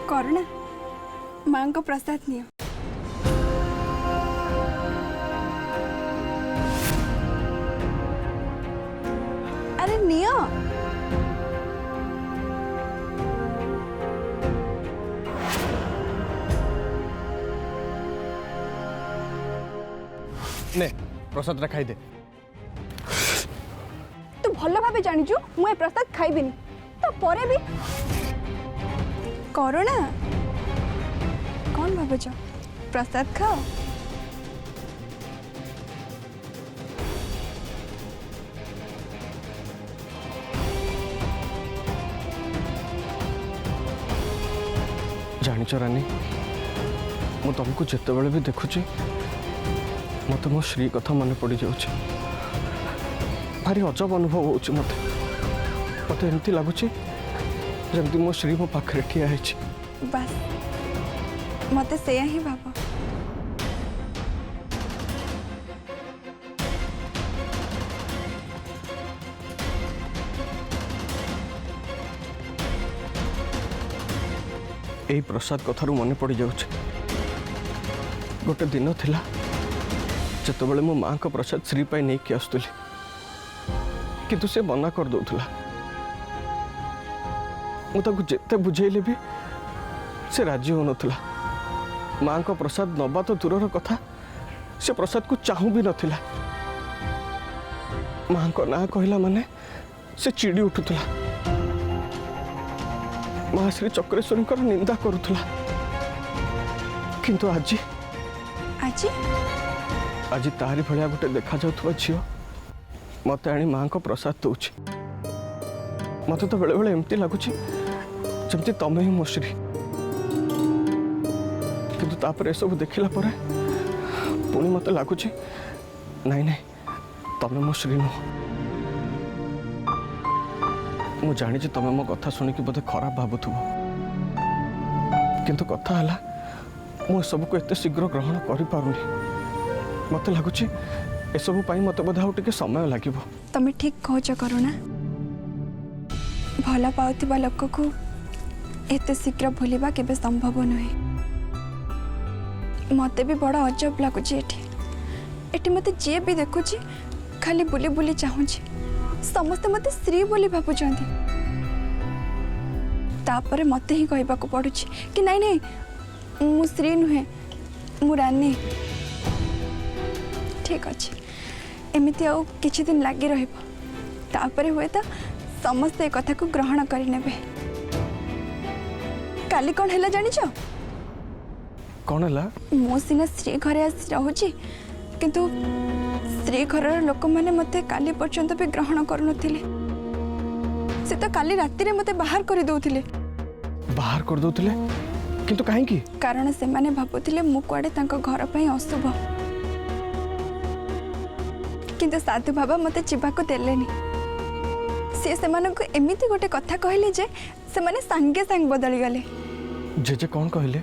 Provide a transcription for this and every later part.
करुणा माँ को प्रसाद नियो। अरे नियो। ने प्रसाद खाई दे। तू भल भाव जानिचु मुझे प्रसाद खाइबिनी तो परे भी करुणा कौन भावुच प्रसाद खाओ। जानिच रानी मु तुमको जिते बड़े भी देखुची मत मो श्री कथा मन पड़ जाऊँ भारी अजब अनुभव हो मत एमती लगुच जमती मो श्री मो पाखे ठिया है। बस मत से ही भाव। यही प्रसाद कथारू मन पड़ जाऊँ गोटे दिन थिला जत बड़े मो माँ को प्रसाद श्री पाई नहीं कि आसुली किंतु से मना कर दौला मुझे जिते बुझेले भी से राजी हो नथिला। माँ को प्रसाद नबा तो दूर कथा से प्रसाद को चाहू भी नथिला। माँ को ना कहला माने से चिड़ी उठुला। माँ श्री चक्रेश्वरी निंदा करुला किंतु आज आज आज तारी भलिया गोटे देखा जाउथबा झियो मत आनी माँ को प्रसाद दौची। मत तो बेले बेले एमती लगुच जमती तमें ही मो श्री किंतु तापर ए सब देखिला परे पुणी मत लगुच नहीं नहीं तमें मो श्री नुह। मु जानी तमें मो कथा शुणिकी बोधे खराब भावुथुब किंतु कथा है मु सब को एते शीघ्र ग्रहण करि पारुनी। मत लगुच एसबू मत बोधे आउ टिके समय लगे। तमें ठीक कहच करुणा भल पाउथिबा लोक को एते शीघ्र भूलिबा केबे संभव नुहे। मते भी बड़ा अजब लगुच एठी मते जे भी देखुची खाली बुली बुली चाहूची समस्त मते श्री बोली भावुचंती तापर मते ही कहबा को पड़ुची कि नहीं नहीं मु श्री नुहे मु रानी। ठीक अच्छे एमती आउ किछि दिन लगी रहिबो तापर हुए तो समस्त ए कथा को ग्रहण करिनेबे। काली कौन हैला जानिछ कौन हैला मो सिना श्री घरे आसी रहूची किंतु श्री घर लोक मैंने मते काली पर्यंत भी ग्रहण करुनथिले। से तो काली राति रे मते बाहर कर दउथिले। बाहर कर दउथिले किंतु काहे की कारण से माने भाबुथिले मु कुआडे तांको घर पई अशुभ किंतु साधु बाबा मते चिबा को देलेनी। से माने को एमिति गोटे कथा कहले जे से माने संगे संग बदली गले। जे कौन कहले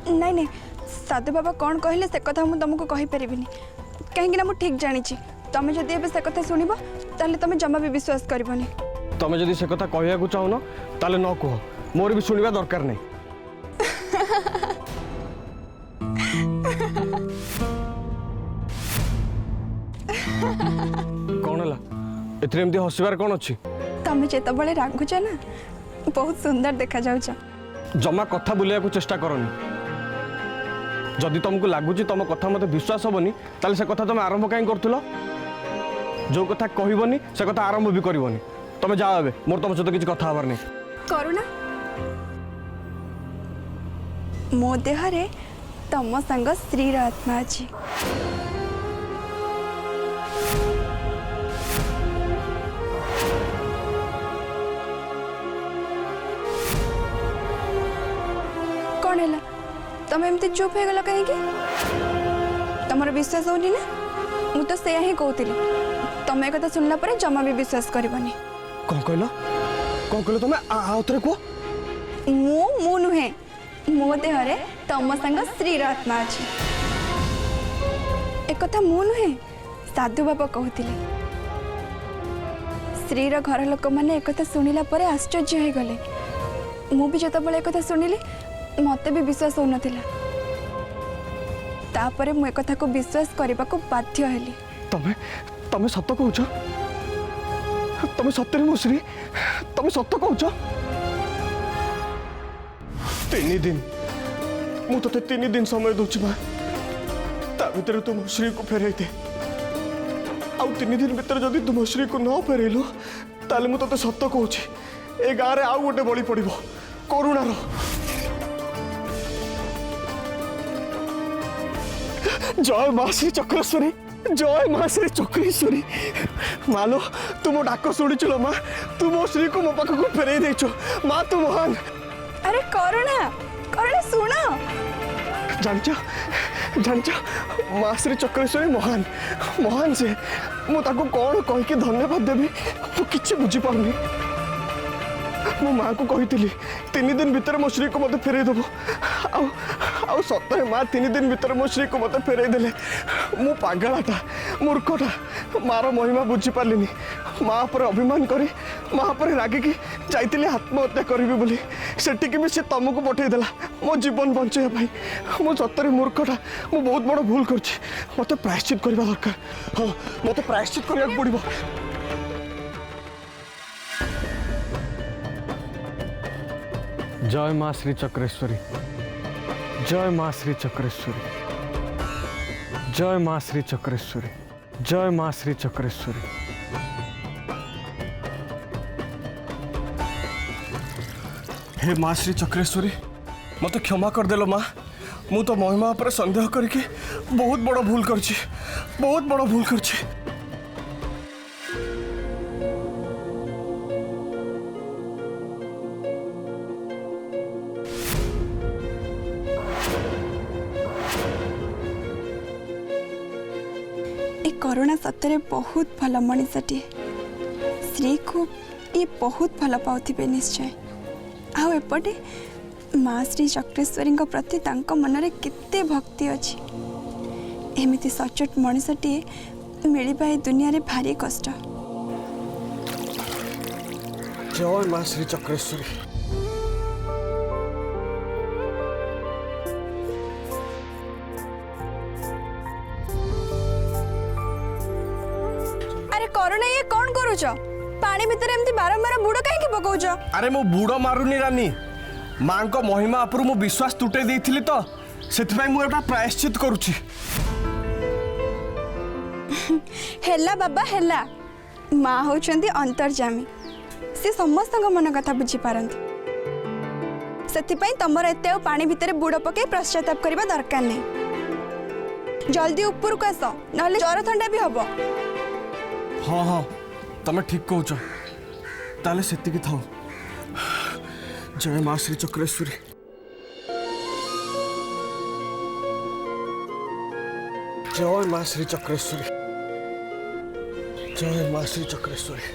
नहीं नहीं साधु बाबा कौन कहले से कथा मु तुमको कहि परिबिनी कहीं ना मु ठीक जानी तमें जदि एबे से कथा सुनिबो ताले तमें जमा भी विश्वास करबनी। तमें जदि से कथा कहया को चाहो न ताले न कहो मोर भी सुनिबा दरकार नहीं। कौन हला एथरे एमदी हसिबार कौन अछि तमें जेत बळे रागुच ना बहुत सुंदर देखा जाउछ। जमा कथा बुलिया को चेष्टा करनी जदि तुमको लगुच तुम कथा मत विश्वास हेनी ताले से कथा तुम आरंभ कहीं करूल जो कथा कहबनी से कथा आरंभ भी करबनी। तुम जाओ ए मोर तुम सहित किसी कथा हबार नहीं। करुणा मो देहरे तम संग श्री आत्मा अछि। कौन है तमें एमती चुप हो गल कहीं तुम विश्वास होनी ना मु तो से ही कहती तमें कथा सुनला पर जमा भी विश्वास करबनी। कौन कहलो तुम आउथरे को मु नुहे मो देहरे तम संग श्री आत्मा अछि। एक कथा मु नुहे साधु बाबा कहते श्रीर घर लोक मैंने एक शुणिला आश्चर्य हो गले। मु भी जो एक शुणिली मते भी विश्वास हो नथिला तापरे मु एक कथा को विश्वास करबा को बाध्य हेली। तमे तमे सत कहूछ तमे सतरे मो श्री तमे सत कहूछ 3 दिन मु तते 3 दिन समय दूची मां ता भीतर तुम श्री को फेराई दे आउ 3 दिन भीतर जदि तुम श्री को न फेरेलु ताले मु तते सत कहूछ ए गाँव आउ गोटे बलि पड़िबो करुणार जय माँ श्री चक्रेश्वरी जय माँ श्री चक्रेश्वरी मालो तुम डाक शुणीचुल माँ तू मो श्री को मो पाख को फेरई देचो माँ तू महान। अरे करुणा करुणा सुन जानिच जानिच माँ श्री चक्रेश्वरी महान महान से मु ताको कौन कहीकि धन्यवाद देवी मु किछि बुझी पारुनी मो माँ को कही 3 दिन भीतर मो श्री को मत फेरई देव आउ सतरे माँ 3 दिन भीतर मो श्री को मत फेरई देले मु पागलाटा मूर्खटा मार महिमा बुझी पार्लिनी माँ पर अभिमान करी माँ पर रागिकी जाइतिले आत्महत्या करिबी बोली सेटिकी भी से तुमको पठेदेला मो जीवन बंचाइया भाई मो सतरे मूर्खटा मु बहुत बड़ भूल करछि मते प्रायश्चित करबा दरकार हाँ मते प्रायश्चित करबा पड़िबो। जय माँ श्री चक्रेश्वरी जय माँ श्री चक्रेश्वरी जय माँ श्री चक्रेश्वरी जय माँ श्री चक्रेश्वरी। हे माँ श्री चक्रेश्वरी मत क्षमा कर देलो माँ मु तो महिमा पर संदेह करके बहुत बड़ भूल करछि बहुत बड़ भूल करछि। करुणा सतरे बहुत भल मनीषटी श्री को ये बहुत भल पाउथिबे निश्चय आउ एपटे माँ श्री चक्रेश्वरी प्रति तांको मनरे केते भक्ति अछि एमिति सचोट मनीषटी मिलिबा ए दुनिया रे भारी कष्ट। जय माँ श्री चक्रेश्वरी। करुणा ये कौन करूछ पानी भीतर एमती बारंबार बुड़ कहीं पकाउछ। अरे मो बुड़ मारुनी रानी माँ को महिमा उपर मु विश्वास तुटे देइथिली तो सेति मु एटा प्रायश्चित करूछि। हेला बाबा हेला माँ होचंदी अंतर्जामी से समस्त मन कथा बुझी पारंती सेति पई तमर एते पानी भीतर बुड़ पके पश्चाताप करबा दरकार नहीं जल्दी ऊपर को आस नहले ज्वर ठंडा भी हबो। हाँ हाँ तमें ठीक कहूच ताले सेतिकी थाओ। जय माँ श्री चक्रेश्वरी जय माँ श्री चक्रेश्वरी जय माँ श्री चक्रेश्वरी।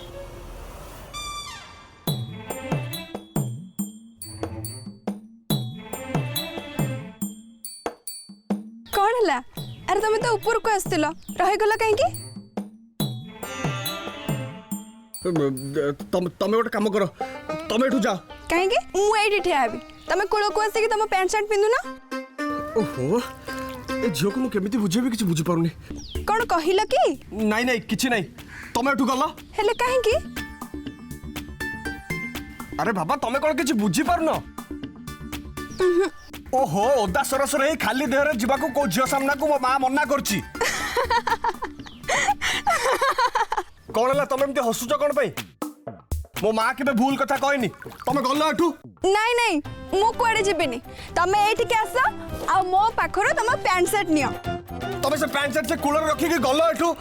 कौन हला अरे तुम तो ऊपर को आसतिल रहीगला कहीं तमे गोटे काम कर तमे एठू जाओ कहीं मु एठी ठिया हेबी तमे कोलो को आसे कि तम पैंट शर्ट पिंदु ना। ओहो ए झियो को मु केमिति बुझेबी किछि बुझी पारुनी कौन कहिला कि नहीं नहीं किछि नहीं तमे एठू गलो हेले कहीं अरे बाबा तमे कोन किछि बुझी पारुनो ओहो ओदा सरसर हे खाली देहरे जीवा को को झियो सामना को मो मां मना करछि कौन है तुम एमती हसुच कौन पे मो माँ के भूल कथा कहनी तुम गल एठू नहीं नहीं मु कुआडे जीबेनी तमे एठी के आस आ मो पाखरो तम पैंट शर्ट नियो तुम से पैंट शर्ट से कूलर रखी के गल एठू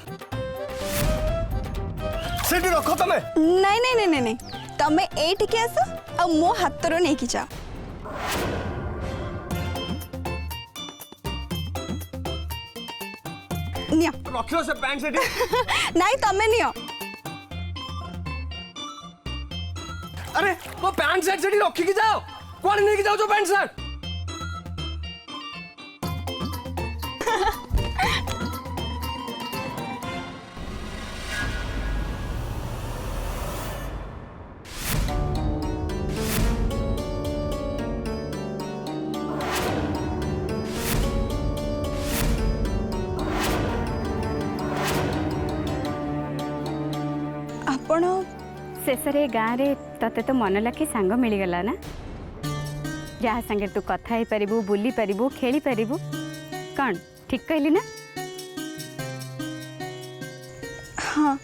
सेठी रखो तमे नहीं नहीं नहीं नहीं तमे एठी के आस आ मो हातरो नै कि जा नियो रखियो से पैंट शर्ट नहीं तमे नियो अरे वो पैंट शर्ट सेठी रखी के जाओ कौन नहीं के जाओ जो पैंट शर्ट आपण शेषे गाँव रे तते तो मन लाखी सांग मिलगला ना जहाँ सांगे तू कथा ही पारिबू बुली पारिबू खेली पारिबू कौन ठीक कहली ना। हाँ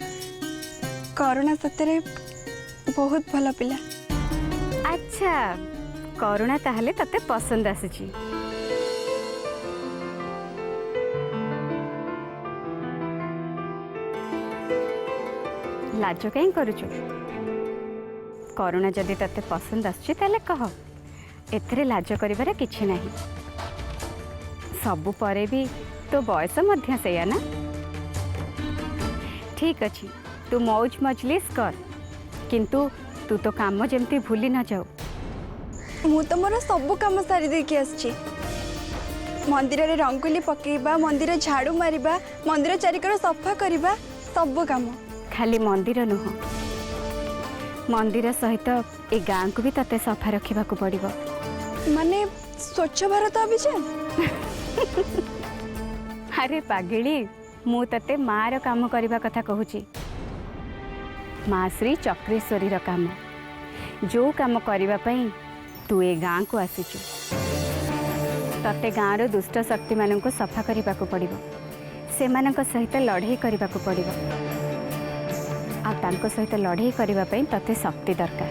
करुणा सतरे बहुत भल पिला। अच्छा करुणा ताहले तते पसंद आसी। लाज कहीं करुचु करुणा जदि तते पसंद आछी ताले कह एथरे लाज करिबार किछि नाही। सबु परे भी तो बयस मध्य सेया ना। ठीक अच्छी तू मौज मजलिस कर किंतु तू तो काम जमती भूली न जाऊ। मु तो मोर सब काम सारी देकी आछि। मंदिर रे रंगोली पकेबा मंदिर झाड़ू मारिबा मंदिर चारिकर सफा करबा सब काम। खाली मंदिर नुह मंदिर सहित ए गाँ को भी तते सफा रखा पड़ो। माने स्वच्छ भारत अभियान। अरे पागिली मु तते मार काम करबा कथा कहूची। माँ श्री चक्रेश्वरी र काम जो काम करबा पई तू ए गाँ को आसीचु। तते गाँ रो दुष्ट शक्ति मानन को सफा करबा पड़ो से मानक सहित लड़ाई करबा पड़ो आ तांको सहित लड़ाई करबा पई तते शक्ति दरकार।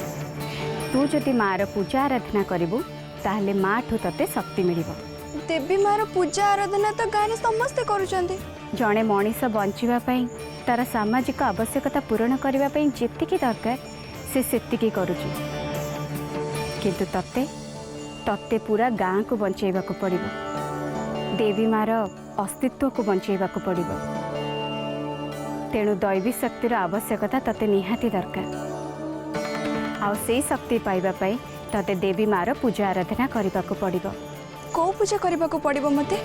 तू जदि मार पूजा आराधना करिबू ताहले माँ ठू तते शक्ति मिलिबो। देवी मार पूजा आराधना तो गाँव में समस्ते करूछंती। जड़े मनीष बंचिबा पई तार सामाजिक आवश्यकता पूरण करबा पई जेतिकी दरकार से सेतिकी करूची किंतु तते तते पूरा गाँ को बंचेबा को पड़िबो। देवी मार अस्तित्व को बंचेबा को पड़िबो। तेणु दैवी शक्तिर आवश्यकता तते निहाती दरकार। आउ से शक्ति पाइबा पई तते देवी मार पूजा आराधना करबा को पड़िबो। को पूजा करबा को पड़िबो मते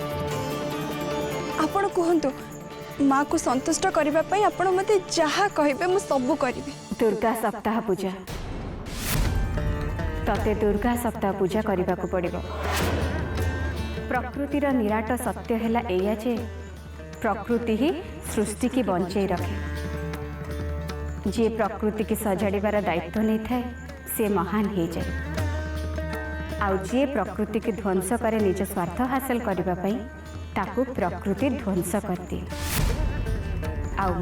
आपण कहंतु। माँ को संतुष्ट करबा पई आपण मते जहा कहबे मु सब करबे। दुर्गा सप्ताह पूजा तते दुर्गा सप्ताह पूजा करबा को पड़िबो। प्रकृतिर निराट सत्य हैला एया जे प्रकृति ही सृष्टि की बंचई रखे। जे प्रकृति की सजाड़बार दायित्व नहीं थाए से महान हो जाए। आउ जे प्रकृति की ध्वंस करे निज स्वार्थ हासिल करबा पई ताकू प्रकृति ध्वंस कर दिए। आउ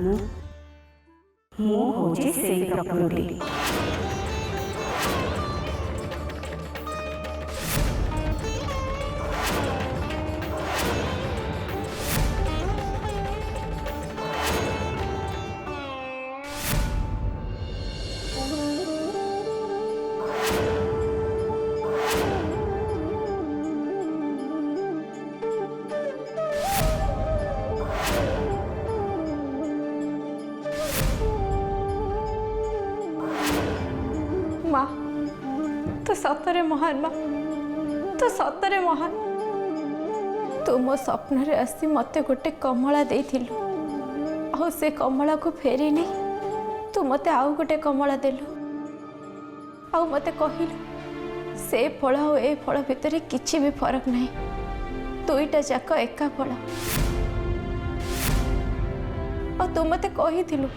मु होची सेई प्रकृति। माँ तो सतरे महान। माँ तो सतरे महान। तू मो स्वप्न रे आसी मते गोटे कमला देथिलु आ से कमला को फेरी नहीं तू मते आउ गोटे कमला देलु आ मते कहिलु से फल आ ए फल भितर किछि भी फरक नहीं दुईटा जाक एका फल। आ तू मते कहिथिलु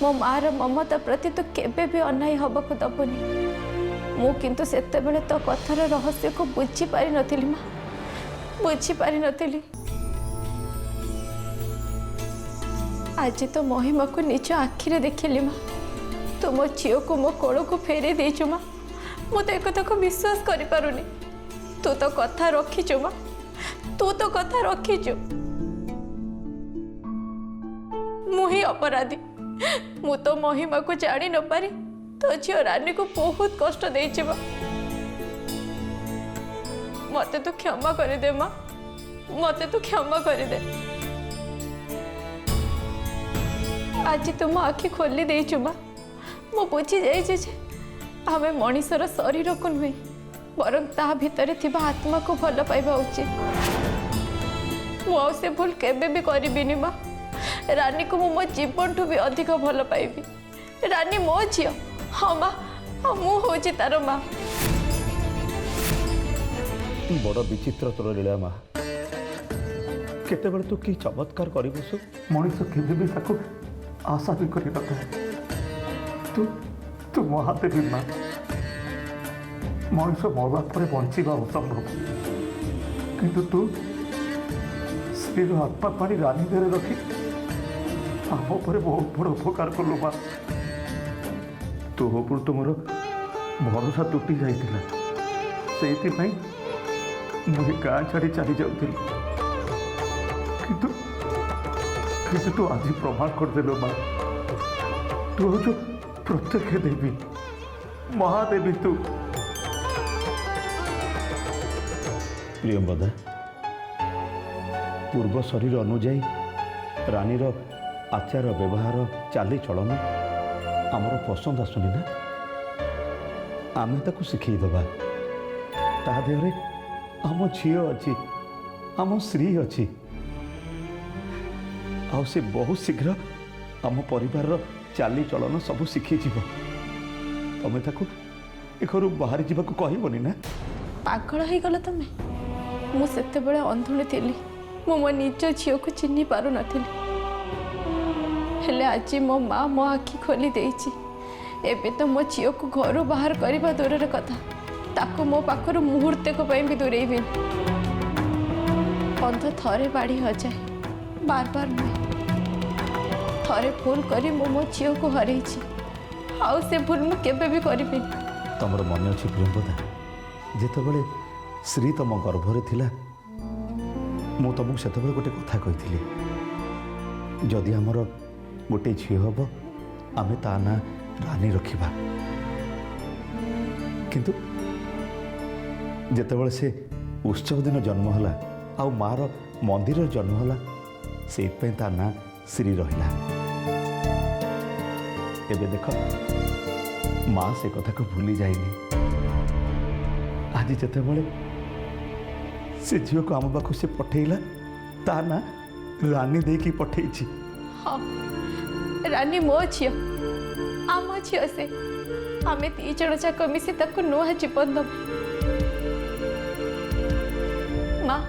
मो मार ममता प्रति तो केबे भी अनाई हबक दबनी। मु किंतु सेते बेले तो कथार रहस्य को बुझी पारि नथिली। माँ बुझी पारि नथिली। आज तो महिमा को निज आखिरे देखिली। माँ तो मो झील को मो कोल को फेरे देचु। माँ मु तो एक को विश्वास करि पारुनी। तू तो कथा रखीचु। माँ तू तो कथा रखीचु। मु ही अपराधी। मु तो महिमा को जानी न पारी तो झील रानी को बहुत कष्ट देइछि। मते तो क्षमा कर दे। माँ मते तो क्षमा कर दे। आज तुम तो आखि खोली देइछु। माँ मु बुझी जाइछि जे आमे मनीषर शरीर को नुहे बरं ता भितर थिबा आत्मा को भल पाइबा उचित। मु से भूल केबे भी करिबिनी। माँ रानी को मो जीवन ठू भी अधिक भल पाइबी। रानी मो झील। हाँ माँ मु होची तार माँ। बड़ विचित्र तोर लीला माँ केते तू कि चमत्कार कर मनीष केवे भी आशा भी कर तू तू महादेवी माँ मनुष्य मरवा पर बंचा असंभव किंतु तू स्त्री आत्मा पानी रानी देहरे रखी आम पर बहुत बड़ उपकार कलु माँ तो ऊपर तुमर भरोसा तुटी जाइतिला से मुझे गाँ छाड़ी चली जाऊली किंतु तू आज प्रमाण करदेलु माँ तू हूँ प्रत्यक्ष देवी महादेवी तू प्रियंबदा पूर्व शरीर अनुजाई रानीर आचार व्यवहार चाली चलन आमर पसंद आसुनी ना आमे ताकू शिखईदबा ता देहरे आम झील अच्छी आम स्त्री अच्छी आ से बहुत शीघ्र आम परिवार चाली चलन सब शिखी जीव तमें ताकू ए घर बाहरी जीवाकू कहबनी ना पागल हो गल तुम मुझे अंधुणी थी मो निज झील को चिन्ह पार हेले आज मो माँ मो आखि खोली देइछि एबे तो मो झील को घर बाहर करने दूर कथा ताकू मो पाखर मुहूर्तक भी दूरेबी अंध थरे बाड़ी हो जाए बार बार नुहे थरे भूल करी मो झील को हर आउ से भूल मु केबे भी करी तमर मन अच्छी प्रियंबदा जेतबेले श्री तम गर्भरे थिला मु तुमको सेतबेले गोटे कथा कही जदि आमर गोटे झी हम आमे ता ना रानी रखिबा किंतु जेतबेले से उत्सव दिन जन्म होला आ मार मंदिर जन्म होला से ता ना श्री रहिला एबे देख माँ से कथा को भूली जाइनी आज जितेबले से झील को आम पाक से पठेला ता ना रानी देकी पठेछि हाँ रानी मो झील आम झील से आमे दी जन जाक मिसी ताको नुआ जीवन दब माँ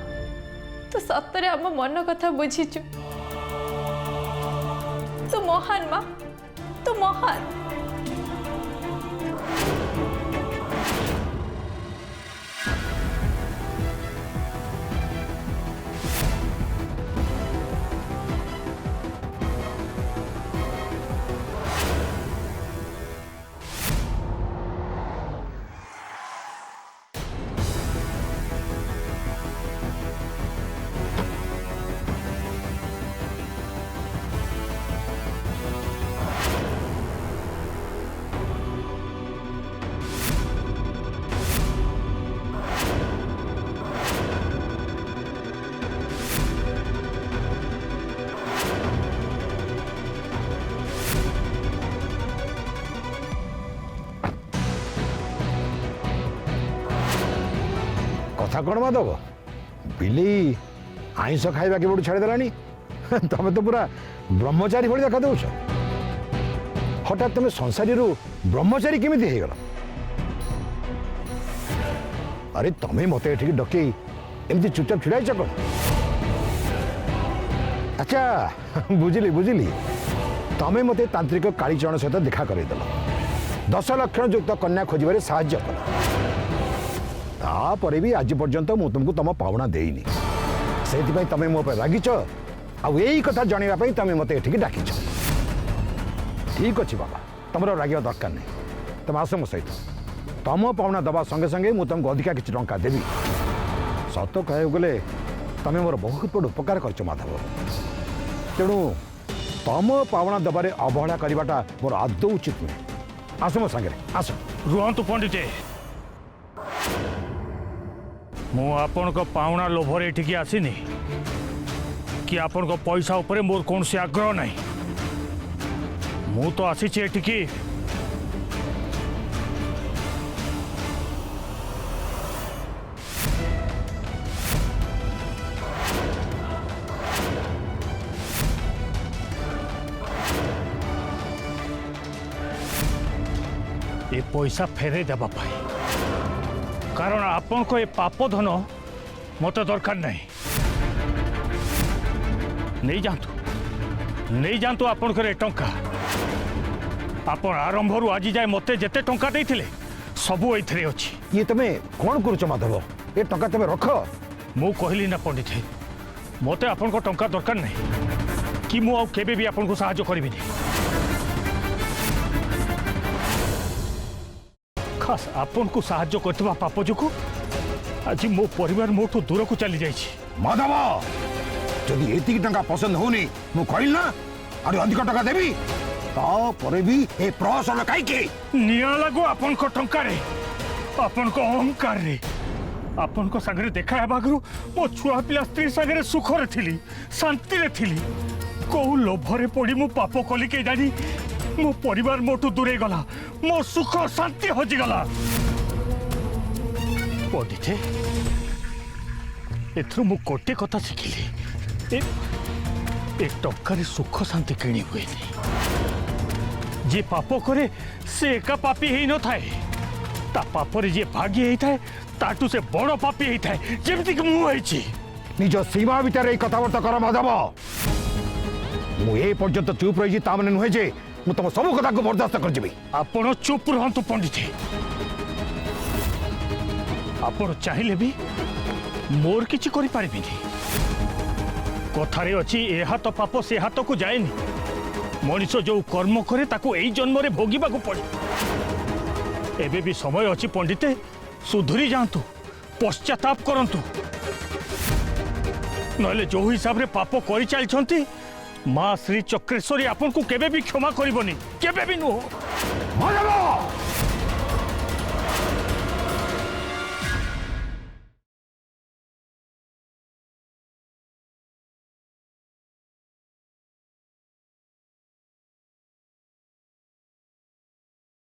तू सतरे आम मन कथा बुझीचु तू महान माँ तू महान कथा कौन माधव बिली आईस खाइबा के छाड़देलानी तमें तो पूरा ब्रह्मचारी भाई देखा दौच हठात तुम संसारी ब्रह्मचारी केमी हो अरे तुम्हें मत ये डकई एमती चुपचाप छिड़ाईच कौन अच्छा बुझिली बुझिली तुम्हें मत तांत्रिक कालीचरण सहित देखा करदेल 10 लक्षण युक्त कन्या खोजबार साहाय्य कल तापर भी आज पर्यंत मु तुमको तुम पावना देनी से तुम मो पर रागिच आई कथा जनवाई तुम मत ये डाकिच ठीक अच्छे बाबा तुम रागिया दरकार नहीं तुम आस मो सहित तुम पावना दवा संगे संगे मुझे तुमको अधिका किसी टंका देवी सत कह गले तुम मोर बहुत बड़ उपकार कर माधव तेणु तुम पावना दबारे अवहेला करवाटा मोर आदौ उचित नुहे आस मो सागर आस रुहतु पंडित मु आपण को पावना लोभर एठिकी आसीनी कि आपण को पैसा उपरे मोर कौन से आग्रह नहीं मु तो आसी एठिकी ए पैसा फेरे देबा पाई कारण आपण को ये पाप धन मत दरकार नहीं नहीं जातु आपण को टंका ଆପଣ ଆରମ୍ଭରୁ ଆଜି ଯାଏ ମୋତେ ଯେତେ ଟଙ୍କା ଦେଇଥିଲେ ସବୁ ଏଇଥିରେ ଅଛି। ये तुम्हें कौन करुच माधव ये टका तुम्हें रख ମୁଁ କହିଲି ନା ପଣ୍ଡିତ ମୋତେ ଆପଣଙ୍କ ଟଙ୍କା ଦରକାର ନାହିଁ କି ମୁଁ ଆଉ କେବେ ବି ଆପଣଙ୍କୁ ସାହାଯ୍ୟ କରିବିନି। ଖାସ୍ ଆପଣଙ୍କୁ ସାହାଯ୍ୟ କରିଥିବା ପାପ ଯୋଗୁଁ ଆଜି ମୋ ପରିବାର ମୋଠୁ ଦୂରକୁ ଚାଲି ଯାଇଛି। माधव जदि एति टका पसंद होनी मु कहल ना आरो अधिक टका देबी तापरे भी ए प्रहसन काईके निया लागो आपनको टंकारे आपनको अहंकार रे आपनको संगरे देखा हेबागरु मो छुआ पिला स्त्री संगरे सुखरे थिली शांति रे थिली को लोभरे पड़ी मु पाप कली के जानी मो परिवार मोटू दूरे गला मो सुख शांति होजी गला। पढ़िथे एथरु मु कोटे कथा शिखिली ए टक्कर सुख शांति किणी हुए नहीं जे पाप करे से एका पापी ही न थाए ता पापरे जे भागी ही थाए ताटू से बड़ पापी ही थाए जेमति कि मु होइछि। निज सीमा भीतर ए कथाबार्ता कर माधव मु ए पर्यंत चुप रही ता माने नुहे जे मु तुम सब कथा को बर्दाश्त कर जीवी। आपण चुप रहंतु पंडित आपण चाहिले भी मोर किछि करि पारिबिनी कथारे अछि ए हाथ पाप से हाथ को जाएनी मनीष जो कर्म करे ताको एई जन्म रे भोगिबा को पड़े एबे भी समय अछि पंडिते सुधुरी जांतु पश्चाताप करंतु नले जो हिसाब रे पाप करि चलछंती मां श्री चक्रेश्वरी आपन को केबे भी क्षमा करबनी केबे भी नो। माधव